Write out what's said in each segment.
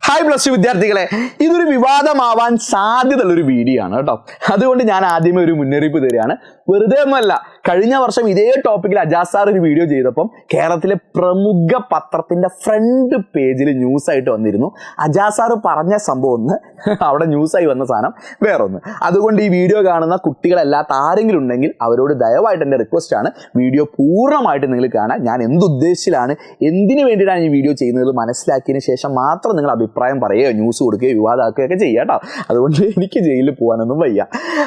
Hi plus two വിദ്യാർത്ഥികളെ, ഇതൊരു വിവാദമാവാൻ സാധ്യതയുള്ളൊരു video ആണ് കേട്ടോ. അതുകൊണ്ട് ഞാൻ ആദ്യമേ ഒരു മുന്നറിയിപ്പ് തരികയാണ്. വെറുതെ ഒന്നുമല്ല, കഴിഞ്ഞ വർഷം ഇതേ ടോപ്പിക്കിൽ അജാസ് സാർ ഒരു വീഡിയോ ചെയ്തപ്പം കേരളത്തിലെ പ്രമുഖ പത്രത്തിന്റെ ഫ്രണ്ട് പേജിൽ ന്യൂസായിട്ട് വന്നിരുന്നു. അജാസ് സാർ പറഞ്ഞ സംഭവം ഒന്ന്, അവിടെ ന്യൂസായി വന്ന സാധനം വേറൊന്ന്. അതുകൊണ്ട് ഈ വീഡിയോ കാണുന്ന കുട്ടികളല്ലാത്ത ആരെങ്കിലും ഉണ്ടെങ്കിൽ അവരോട് ദയവായിട്ട് എൻ്റെ റിക്വസ്റ്റ് ആണ്, വീഡിയോ പൂർണ്ണമായിട്ട് നിങ്ങൾ കാണാൻ. ഞാൻ എന്തുദ്ദേശിച്ചിലാണ്, എന്തിനു വേണ്ടിയിട്ടാണ് ഈ വീഡിയോ ചെയ്യുന്നത് മനസ്സിലാക്കിയതിന് ശേഷം മാത്രം നിങ്ങൾ അഭിപ്രായം പറയുകയോ ന്യൂസ് കൊടുക്കുകയോ വിവാദമാക്കുകയൊക്കെ ചെയ്യുക കേട്ടോ. അതുകൊണ്ട് എനിക്ക് ജയിലിൽ പോകാനൊന്നും വയ്യ.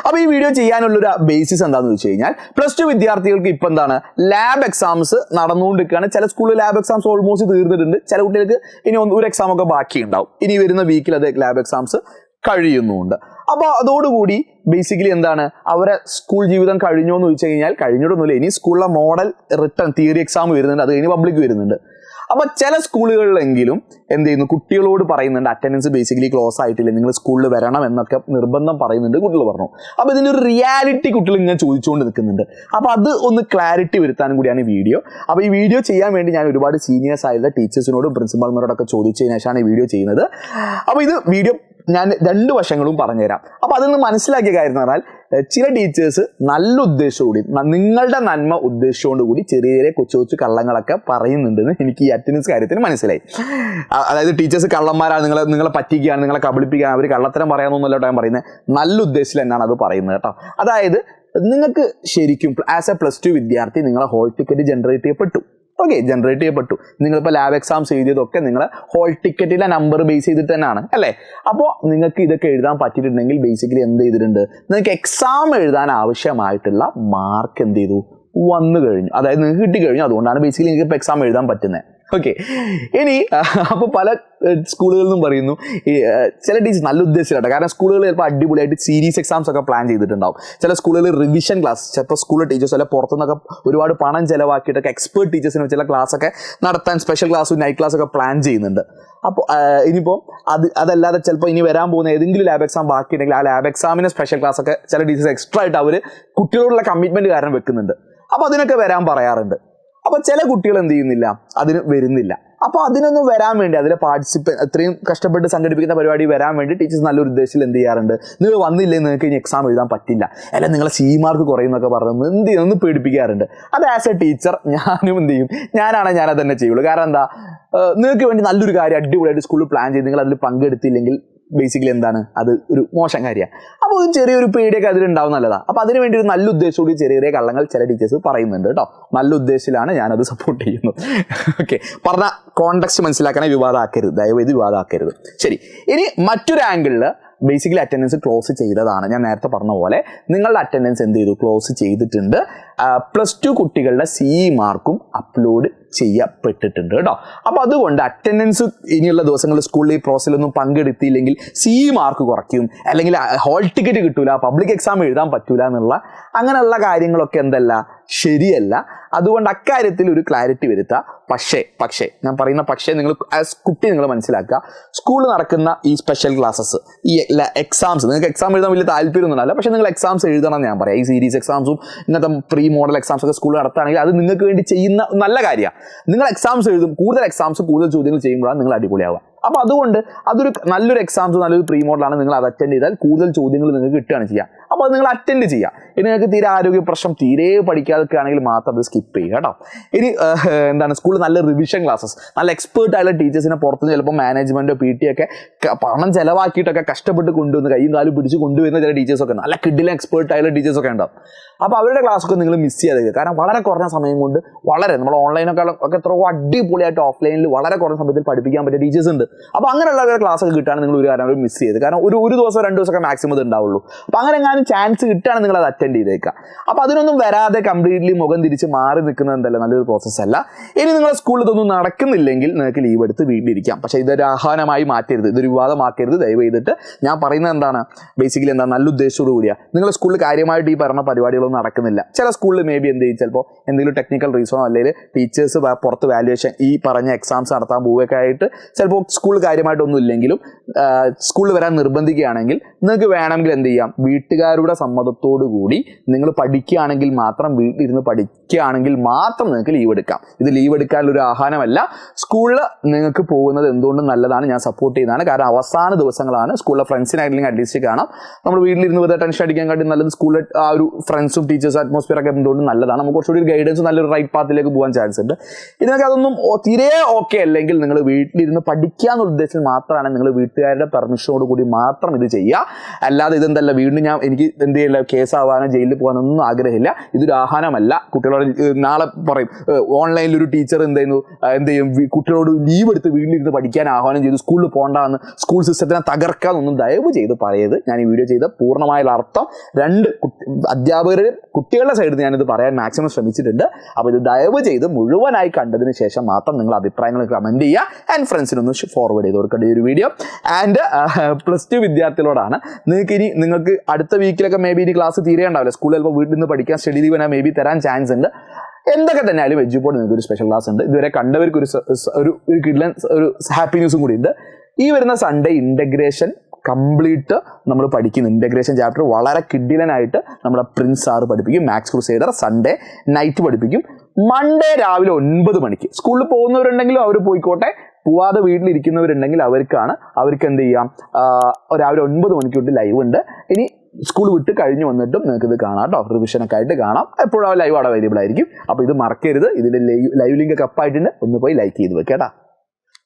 അപ്പോൾ ഈ വീഡിയോ ചെയ്യാനുള്ളൊരു ബേസിസ് എന്താണെന്ന് വെച്ച് കഴിഞ്ഞാൽ, പ്ലസ് ടു വിദ്യാർത്ഥികൾക്ക് ഇപ്പം എന്താണ്, ലാബ് എക്സാംസ് നടന്നുകൊണ്ടിരിക്കുകയാണ്. ചില സ്കൂളിൽ ലാബ് എക്സാംസ് ഓൾമോസ്റ്റ് തീർന്നിട്ടുണ്ട്. ചില കുട്ടികൾക്ക് ഇനി ഒരു എക്സാം ഒക്കെ ബാക്കിയുണ്ടാവും. ഇനി വരുന്ന വീക്കിൽ അത് ലാബ് എക്സാംസ് കഴിയുന്നുമുണ്ട്. അപ്പോൾ അതോടുകൂടി ബേസിക്കലി എന്താണ്, അവരെ സ്കൂൾ ജീവിതം കഴിഞ്ഞോ എന്ന് ചോദിച്ചു കഴിഞ്ഞാൽ കഴിഞ്ഞിട്ടൊന്നുമില്ല. ഇനി സ്കൂളിലെ മോഡൽ റിട്ടേൺ തിയറി എക്സാം വരുന്നുണ്ട്, അത് കഴിഞ്ഞ് പബ്ലിക് വരുന്നുണ്ട്. അപ്പോൾ ചില സ്കൂളുകളിലെങ്കിലും എന്ത് ചെയ്യുന്നു, കുട്ടികളോട് പറയുന്നുണ്ട് അറ്റൻഡൻസ് ബേസിക്കലി ക്ലോസ് ആയിട്ടില്ല, നിങ്ങൾ സ്കൂളിൽ വരണം എന്നൊക്കെ നിർബന്ധം പറയുന്നുണ്ട്. കുട്ടികൾ പറഞ്ഞു. അപ്പോൾ ഇതിൻ്റെ ഒരു റിയാലിറ്റി കുട്ടികൾ ഇങ്ങനെ ചോദിച്ചുകൊണ്ട് നിൽക്കുന്നുണ്ട്. അപ്പോൾ അത് ഒന്ന് ക്ലാരിറ്റി വരുത്താനും കൂടിയാണ് ഈ വീഡിയോ. അപ്പോൾ ഈ വീഡിയോ ചെയ്യാൻ വേണ്ടി ഞാൻ ഒരുപാട് സീനിയേഴ്സ് ആയിട്ടുള്ള ടീച്ചേഴ്സിനോടും പ്രിൻസിപ്പൽമാരോടൊക്കെ ചോദിച്ചതിന് ശേഷമാണ് ഈ വീഡിയോ ചെയ്യുന്നത്. അപ്പോൾ ഇത് വീഡിയോ ഞാൻ രണ്ട് വശങ്ങളും പറഞ്ഞുതരാം. അപ്പോൾ അതിൽ നിന്ന് മനസ്സിലാക്കിയ കാര്യം എന്ന് പറഞ്ഞാൽ, ചില ടീച്ചേഴ്സ് നല്ല ഉദ്ദേശത്തോടുകൂടി, നിങ്ങളുടെ നന്മ ഉദ്ദേശത്തോടു കൂടി ചെറിയ ചെറിയ കൊച്ചു കൊച്ചു കള്ളങ്ങളൊക്കെ പറയുന്നുണ്ടെന്ന് എനിക്ക് ഈ അറ്റൻഡൻസ് കാര്യത്തിന് മനസ്സിലായി. അതായത് ടീച്ചേഴ്സ് കള്ളന്മാരാണ്, നിങ്ങളെ പറ്റിക്കുകയാണ്, നിങ്ങളെ കബളിപ്പിക്കുകയാണ്, അവർ കള്ളത്തരം പറയാനൊന്നുമല്ല ഞാൻ പറയുന്നത്, നല്ല ഉദ്ദേശത്തിൽ തന്നെയാണ് അത് പറയുന്നത് കേട്ടോ. അതായത് നിങ്ങൾക്ക് ശരിക്കും ആസ് എ പ്ലസ് ടു വിദ്യാർത്ഥി നിങ്ങളെ ഹോൾ ടിക്കറ്റ് ജനറേറ്റ് ചെയ്യപ്പെട്ടു. ഓക്കെ, ജനറേറ്റ് ചെയ്യപ്പെട്ടു. നിങ്ങളിപ്പോൾ ലാബ് എക്സാംസ് എഴുതിയതൊക്കെ നിങ്ങൾ ഹോൾ ടിക്കറ്റിലെ നമ്പർ ബേസ് ചെയ്തിട്ട് തന്നെയാണ് അല്ലേ. അപ്പോൾ നിങ്ങൾക്ക് ഇതൊക്കെ എഴുതാൻ പറ്റിയിട്ടുണ്ടെങ്കിൽ ബേസിക്കലി എന്ത് ചെയ്തിട്ടുണ്ട്, നിങ്ങൾക്ക് എക്സാം എഴുതാൻ ആവശ്യമായിട്ടുള്ള മാർക്ക് എന്ത് ചെയ്തു, വന്നു കഴിഞ്ഞു. അതായത് നിങ്ങൾക്ക് കിട്ടിക്കഴിഞ്ഞു. അതുകൊണ്ടാണ് ബേസിക്കലി നിങ്ങൾക്ക് ഇപ്പോൾ എക്സാം എഴുതാൻ പറ്റുന്നത്. ഓക്കെ, ഇനി അപ്പോൾ പല സ്കൂളുകളിൽ നിന്നും പറയുന്നു, ചില ടീച്ചേഴ്സ് നല്ല ഉദ്ദേശിച്ചില്ല. കാരണം സ്കൂളുകൾ ചിലപ്പോൾ അടിപൊളിയായിട്ട് സീരീസ് എക്സാംസ് ഒക്കെ പ്ലാൻ ചെയ്തിട്ടുണ്ടാവും. ചില സ്കൂളുകളിൽ റിവിഷൻ ക്ലാസ്, ചിലപ്പോൾ സ്കൂളിലെ ടീച്ചേഴ്സ് അല്ല പുറത്തുനിന്നൊക്കെ ഒരുപാട് പണം ചിലവാക്കിയിട്ടൊക്കെ എക്സ്പേർട്ട് ടീച്ചേഴ്സിന് വെച്ചുള്ള ക്ലാസ്സൊക്കെ നടത്താൻ സ്പെഷ്യൽ ക്ലാസ്സും നൈറ്റ് ക്ലാസ്സൊക്കെ പ്ലാൻ ചെയ്യുന്നുണ്ട്. അപ്പോൾ ഇനിയിപ്പോൾ അതല്ലാതെ ചിലപ്പോൾ ഇനി വരാൻ പോകുന്ന ഏതെങ്കിലും ലാബ് എക്സാം ബാക്കിയുണ്ടെങ്കിൽ ആ ലാബ് എക്സാമിന് സ്പെഷ്യൽ ക്ലാസ്സൊക്കെ ചില ടീച്ചേഴ്സ് എക്സ്ട്രാ ആയിട്ട് അവർ കുട്ടികളോടുള്ള കമ്മിറ്റ്മെൻറ്റ് കാരണം വെക്കുന്നുണ്ട്. അപ്പോൾ അതിനൊക്കെ വരാൻ പറയാറുണ്ട്. അപ്പോൾ ചില കുട്ടികൾ എന്ത് ചെയ്യുന്നില്ല, അതിന് വരുന്നില്ല. അപ്പോൾ അതിനൊന്നും വരാൻ വേണ്ടി, അതിലെ അത്രയും കഷ്ടപ്പെട്ട് സംഘടിപ്പിക്കുന്ന പരിപാടി വരാൻ വേണ്ടി ടീച്ചേഴ്സ് നല്ലൊരു ഉദ്ദേശത്തിൽ എന്ത് ചെയ്യാറുണ്ട്, നിങ്ങൾ വന്നില്ലെങ്കിൽ നിങ്ങൾക്ക് ഇനി എക്സാം എഴുതാൻ പറ്റില്ല, അല്ല നിങ്ങളെ സി മാർക്ക് കുറയുന്നൊക്കെ പറഞ്ഞ് എന്ത് ചെയ്യും, ഒന്ന് പേടിപ്പിക്കാറുണ്ട്. അത് ആസ് എ ടീച്ചർ ഞാനും എന്ത് ചെയ്യും, ഞാനത് തന്നെ ചെയ്യുള്ളൂ. കാരണം എന്താ, നിങ്ങൾക്ക് വേണ്ടി നല്ലൊരു കാര്യം അടിപൊളിയായിട്ട് സ്കൂളിൽ പ്ലാൻ ചെയ്ത് നിങ്ങൾ അതിൽ പങ്കെടുത്തില്ലെങ്കിൽ ബേസിക്കലി എന്താണ്, അത് ഒരു മോശം കാര്യമാണ്. അപ്പോൾ ഒരു ചെറിയൊരു പേടിയൊക്കെ അതിലുണ്ടാവും, നല്ലതാണ്. അപ്പോൾ അതിന് വേണ്ടി ഒരു നല്ല ഉദ്ദേശത്തോടെ ചെറിയ ചെറിയ കള്ളങ്ങൾ ചില ടീച്ചേഴ്സ് പറയുന്നുണ്ട് കേട്ടോ. നല്ല ഉദ്ദേശത്തിലാണ് ഞാനത് സപ്പോർട്ട് ചെയ്യുന്നത്. ഓക്കെ, പറഞ്ഞ കോണ്ടെക്സ്റ്റ് മനസ്സിലാക്കാനേ വിവാദമാക്കരുത്, ദയവേത് വിവാദമാക്കരുത്. ശരി, ഇനി മറ്റൊരു ആംഗിളിൽ ബേസിക്കലി അറ്റൻഡൻസ് ക്ലോസ് ചെയ്തതാണ്. ഞാൻ നേരത്തെ പറഞ്ഞ പോലെ നിങ്ങളുടെ അറ്റൻഡൻസ് എന്ത് ചെയ്തു, ക്ലോസ് ചെയ്തിട്ടുണ്ട്. പ്ലസ് ടു കുട്ടികളുടെ സി മാർക്കും അപ്ലോഡ് ചെയ്യപ്പെട്ടിട്ടുണ്ട് കേട്ടോ. അപ്പോൾ അതുകൊണ്ട് അറ്റൻഡൻസ് ഇനിയുള്ള ദിവസങ്ങളിൽ സ്കൂളിൽ ഈ പ്രോസസ്സിലൊന്നും പങ്കെടുത്തില്ലെങ്കിൽ സി മാർക്ക് കുറയ്ക്കും, അല്ലെങ്കിൽ ഹോൾ ടിക്കറ്റ് കിട്ടൂല, പബ്ലിക് എക്സാം എഴുതാൻ പറ്റൂല എന്നുള്ള അങ്ങനെയുള്ള കാര്യങ്ങളൊക്കെ എന്തല്ല, ശരിയല്ല. അതുകൊണ്ട് അക്കാര്യത്തിൽ ഒരു ക്ലാരിറ്റി വരുത്തുക. പക്ഷേ ഞാൻ പറയുന്ന നിങ്ങൾ ആസ് കുട്ടി നിങ്ങൾ മനസ്സിലാക്കുക, സ്കൂളിൽ നടക്കുന്ന ഈ സ്പെഷ്യൽ ക്ലാസ്സസ്, ഈ എക്സാംസ്, നിങ്ങൾക്ക് എക്സാം എഴുതാൻ വലിയ താല്പര്യമൊന്നുമില്ല, പക്ഷേ നിങ്ങൾ എക്സാംസ് എഴുതണം എന്ന് ഞാൻ പറയാം. ഈ സീരീസ് എക്സാംസും ഇങ്ങനത്തെ പ്രീ മോഡൽ എക്സാംസ് ഒക്കെ സ്കൂളിൽ നടത്തുകയാണെങ്കിൽ അത് നിങ്ങൾക്ക് വേണ്ടി ചെയ്യുന്ന നല്ല കാര്യമാണ്. നിങ്ങൾ എക്സാംസ് എഴുതും, കൂടുതൽ എക്സാംസ് കൂടുതൽ ചോദ്യങ്ങൾ ചെയ്യുമ്പോഴാണ് നിങ്ങൾ അടിപൊളിയാവുക. അപ്പോൾ അതുകൊണ്ട് അതൊരു നല്ലൊരു എക്സാംസ്, നല്ലൊരു പ്രീ മോഡലാണ്. നിങ്ങൾ അത് അറ്റൻഡ് ചെയ്താൽ കൂടുതൽ ചോദ്യങ്ങൾ നിങ്ങൾക്ക് കിട്ടുകയാണ് ചെയ്യുക. അപ്പോൾ അത് നിങ്ങൾ അറ്റൻഡ് ചെയ്യുക. ഇനി നിങ്ങൾക്ക് തീരെ ആരോഗ്യ പ്രശ്നം, തീരെ പഠിക്കാതൊക്കെയാണെങ്കിൽ മാത്രം അത് സ്കിപ്പ് ചെയ്യുക കേട്ടോ. ഇനി എന്താണ്, സ്കൂളിൽ നല്ല റിവിഷൻ ക്ലാസ്സസ്, നല്ല എക്സ്പേർട്ട് ആയിട്ടുള്ള ടീച്ചേഴ്സിനെ പുറത്തുനിന്ന് ചിലപ്പോൾ മാനേജ്മെൻറ്റോ പി ടി ഒക്കെ പണം ചിലവാക്കിയിട്ടൊക്കെ കഷ്ടപ്പെട്ട് കൊണ്ടുവന്ന് കൈയും കാലും പിടിച്ച് കൊണ്ടുവരുന്ന ചില ടീച്ചേഴ്സൊക്കെ, നല്ല കിഡിലെ എക്സ്പേർട്ട് ആയിട്ടുള്ള ടീച്ചേഴ്സൊക്കെ ഉണ്ടാവും. അപ്പോൾ അവരുടെ ക്ലാസ്സൊക്കെ നിങ്ങൾ മിസ് ചെയ്യാതെ, കാരണം വളരെ കുറഞ്ഞ സമയം കൊണ്ട് നമ്മൾ ഓൺലൈനൊക്കെ എത്രയോ അടിപൊളിയായിട്ട് ഓഫ്ലൈനിൽ വളരെ കുറഞ്ഞ സമയത്തിൽ പഠിപ്പിക്കാൻ പറ്റിയ ടീച്ചേഴ്സ് ഉണ്ട്. അപ്പോൾ അങ്ങനെയുള്ള ക്ലാസ്സൊക്കെ കിട്ടുകയാണ് നിങ്ങൾ ഒരു കാര്യം മിസ് ചെയ്ത്, കാരണം ഒരു ദിവസം 2 ദിവസമൊക്കെ മാക്സിമം ഇത് ഉണ്ടാവുള്ളൂ. അപ്പോൾ അങ്ങനെ എങ്ങാനും ചാൻസ് കിട്ടുകയാണെങ്കിൽ നിങ്ങൾ അത് അറ്റൻഡ് ചെയ്തേക്കുക. അപ്പോൾ അതിനൊന്നും വരാതെ കംപ്ലീറ്റ്ലി മുഖം തിരിച്ച് മാറി നിൽക്കുന്നത് എന്തല്ല, നല്ലൊരു പ്രോസസ്സല്ല. ഇനി നിങ്ങൾ സ്കൂളിൽ ഇതൊന്നും നടക്കുന്നില്ലെങ്കിൽ നിങ്ങൾക്ക് ലീവ് എടുത്ത് വീട്ടിലിരിക്കാം. പക്ഷേ ഇതൊരു ആഹ്വാനമായി മാറ്റരുത്, ഇതൊരു വിവാദമാക്കരുത് ദയവ് ചെയ്തിട്ട്. ഞാൻ പറയുന്നത് എന്താണ്, ബേസിക്കലി എന്താ, നല്ല ഉദ്ദേശത്തോടു കൂടിയാണ്. നിങ്ങളുടെ സ്കൂളിൽ കാര്യമായിട്ട് ഈ പറഞ്ഞ പരിപാടികളൊന്നും നടക്കുന്നില്ല. ചില സ്കൂളിൽ മേ ബി എന്ത് ചെയ്യും, ചിലപ്പോൾ എന്തെങ്കിലും ടെക്നിക്കൽ റീസണോ അല്ലെങ്കിൽ ടീച്ചേഴ്സ് പുറത്ത് വാല്യുവേഷൻ ഈ പറഞ്ഞ എക്സാംസ് നടത്താൻ പോവുകയൊക്കെ ആയിട്ട് ചിലപ്പോൾ സ്കൂളിൽ കാര്യമായിട്ടൊന്നും ഇല്ലെങ്കിലും സ്കൂളിൽ വരാൻ നിർബന്ധിക്കുകയാണെങ്കിൽ നിങ്ങൾക്ക് വേണമെങ്കിൽ എന്ത് ചെയ്യാം, വീട്ടുകാരുടെ സമ്മതത്തോടു കൂടി നിങ്ങൾ പഠിക്കുകയാണെങ്കിൽ മാത്രം, വീട്ടിലിരുന്ന് പഠിക്കുകയാണെങ്കിൽ മാത്രം നിങ്ങൾക്ക് ലീവ് എടുക്കാം. ഇത് ലീവ് എടുക്കാനുള്ള ഒരു ആഹ്വാനമല്ല. സ്കൂളിൽ നിങ്ങൾക്ക് പോകുന്നത് എന്തുകൊണ്ടും നല്ലതാണ്, ഞാൻ സപ്പോർട്ട് ചെയ്യുന്നതാണ്. കാരണം അവസാന ദിവസങ്ങളാണ്. സ്കൂളിലെ ഫ്രണ്ട്സിനായില്ലെങ്കിൽ അറ്റ്ലീസ്റ്റ് കാണാം. നമ്മൾ വീട്ടിലിരുന്ന് വെറുതെ ടെൻഷൻ അടിക്കാൻ കാട്ടി നല്ലത് സ്കൂളിൽ ആ ഒരു ഫ്രണ്ട്സും ടീച്ചേഴ്സ് അറ്റ്മോസ്ഫിയർ ഒക്കെ എന്തുകൊണ്ടും നല്ലതാണ്. നമുക്ക് കുറച്ചുകൂടി ഗൈഡൻസ്, നല്ലൊരു റൈറ്റ് പാത്തിലേക്ക് പോകാൻ ചാൻസ് ഉണ്ട്. ഇതിനൊക്കെ അതൊന്നും തീരെ ഓക്കെ അല്ലെങ്കിൽ നിങ്ങൾ വീട്ടിലിരുന്ന് പഠിക്കുക എന്നുള്ള ഉദ്ദേശത്തിൽ മാത്രമാണ് നിങ്ങൾ വീട്ടുകാരുടെ പെർമിഷനോട് കൂടി മാത്രം ഇത് ചെയ്യുക. അല്ലാതെ ഇതെന്തല്ല വീണ്ടും എനിക്ക് എന്ത് ചെയ്യില്ല, കേസാവാനോ ജയിലിൽ പോകാനൊന്നും ആഗ്രഹമില്ല. ഇതൊരു ആഹ്വാനമല്ല. കുട്ടികളോട് നാളെ പറയും ഓൺലൈനിൽ ഒരു ടീച്ചർ എന്ത് ചെയ്യും, കുട്ടികളോട് ലീവ് എടുത്ത് വീട്ടിലിരുന്ന് പഠിക്കാൻ ആഹ്വാനം ചെയ്തു, സ്കൂളിൽ പോകണ്ടെന്ന്, സ്കൂൾ സിസ്റ്റത്തിനെ തകർക്കാമെന്നൊന്നും ദയവ് ചെയ്ത് പറയരുത്. ഞാൻ ഈ വീഡിയോ ചെയ്ത പൂർണ്ണമായുള്ള അർത്ഥം അധ്യാപകരുടെ കുട്ടികളുടെ സൈഡിൽ നിന്ന് ഞാനിത് പറയാൻ മാക്സിമം ശ്രമിച്ചിട്ടുണ്ട്. അപ്പോൾ ഇത് ദയവ് ചെയ്ത് മുഴുവനായി കണ്ടതിന് ശേഷം മാത്രം നിങ്ങൾ അഭിപ്രായങ്ങൾ കമൻറ്റ് ചെയ്യുക ആൻഡ് ഫ്രണ്ട്സിനൊന്ന് ഫോർവേഡ് ചെയ്ത് കൊടുക്കേണ്ട ഈ ഒരു വീഡിയോ. ആൻഡ് +2 വിദ്യാർത്ഥികളോടാണ്, നിങ്ങൾക്ക് അടുത്ത വീക്കിലൊക്കെ മേ ബി ഇനി ക്ലാസ് തീരെ ഉണ്ടാവില്ല, സ്കൂളിൽ ചിലപ്പോൾ വീട്ടിൽ നിന്ന് പഠിക്കാൻ സ്റ്റഡി ലീവ് മേ ബി തരാൻ ചാൻസ് ഉണ്ട്. എന്തൊക്കെ തന്നെ ആയാലും എഡ്യൂപോഡ് നിങ്ങൾക്ക് ഒരു സ്പെഷ്യൽ ക്ലാസ് ഉണ്ട്. ഇതുവരെ കണ്ടവർക്ക് ഒരു കിഡ്ലൻ ഒരു ഹാപ്പി ന്യൂസും കൂടി ഉണ്ട്. ഈ വരുന്ന സൺഡേ ഇൻ്റഗ്രേഷൻ കംപ്ലീറ്റ് നമ്മൾ പഠിക്കുന്നു. ഇൻ്റഗ്രേഷൻ ചാപ്റ്റർ വളരെ കിഡിലനായിട്ട് നമ്മുടെ പ്രിൻസ് സാറ് പഠിപ്പിക്കും. മാത്സ് ക്രൂസൈഡർ സൺഡേ നൈറ്റ് പഠിപ്പിക്കും. മൺഡേ രാവിലെ 9 മണിക്ക് സ്കൂളിൽ പോകുന്നവരുണ്ടെങ്കിലും അവർ പോയിക്കോട്ടെ, പോവാതെ വീട്ടിലിരിക്കുന്നവരുണ്ടെങ്കിൽ അവർക്ക് എന്ത് ചെയ്യാം, രാവിലെ 9 മണിക്ക് തൊട്ട് ലൈവ് ഉണ്ട്. ഇനി സ്കൂൾ വിട്ട് കഴിഞ്ഞ് വന്നിട്ടും നിങ്ങൾക്ക് ഇത് കാണാം കേട്ടോ, റിവിഷനൊക്കെ ആയിട്ട് കാണാം. എപ്പോഴും ലൈവ് അവിടെ അവൈലബിൾ ആയിരിക്കും. അപ്പോൾ ഇത് മറക്കരുത്. ഇതിൻ്റെ ലൈവ് ലിങ്ക് ഒക്കെ അപ്പായിട്ടുണ്ട്, ഒന്ന് പോയി ലൈക്ക് ചെയ്ത് വെക്കേട്ടാ.